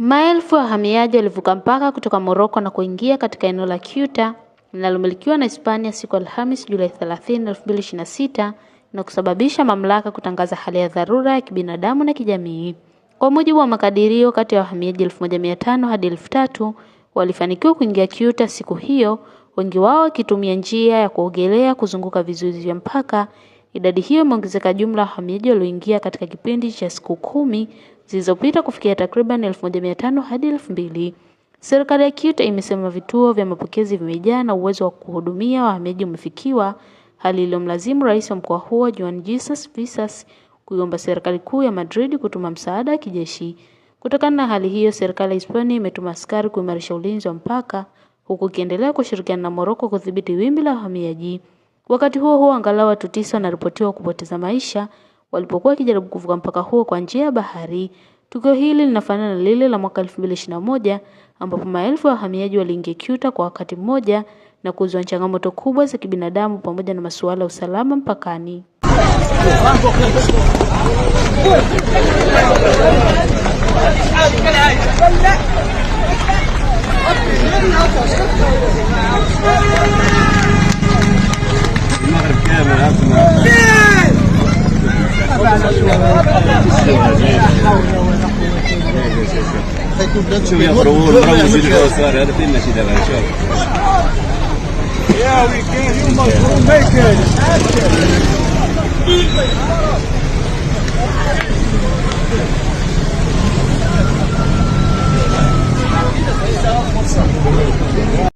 Maelfu ya wahamiaji walivuka mpaka kutoka Morocco na kuingia katika eneo la Ceuta linalomilikiwa na Hispania siku Alhamisi Julai 30, 2026 na kusababisha mamlaka kutangaza hali ya dharura ya kibinadamu na kijamii. Kwa mujibu wa makadirio, kati ya wahamiaji 1500 hadi 3000 walifanikiwa kuingia Ceuta siku hiyo, wengi wao wakitumia njia ya kuogelea kuzunguka vizuizi vya mpaka. Idadi hiyo imeongezeka jumla ya wahamiaji walioingia katika kipindi cha siku 10 zilizopita kufikia takriban 1500 hadi 2000. Serikali ya Ceuta imesema vituo vya mapokezi vimejaa na uwezo wa kuhudumia wahamiaji umefikiwa, hali iliyomlazimu rais wa mkoa huo Juan Jesus Visas kuiomba serikali kuu ya Madrid kutuma msaada wa kijeshi. Kutokana na hali hiyo, serikali ya Hispania imetuma askari kuimarisha ulinzi wa mpaka, huku ikiendelea kushirikiana na Morocco kudhibiti wimbi la wahamiaji. Wakati huo angalau watu 9 wanaripotiwa kupoteza maisha walipokuwa wakijaribu kuvuka mpaka huo kwa njia ya bahari. Tukio hili linafanana na lile la mwaka 2021 ambapo maelfu ya wahamiaji waliingia Ceuta kwa wakati mmoja na kuzua changamoto kubwa za kibinadamu pamoja na masuala ya usalama mpakani. Yeah, we can. You must make it.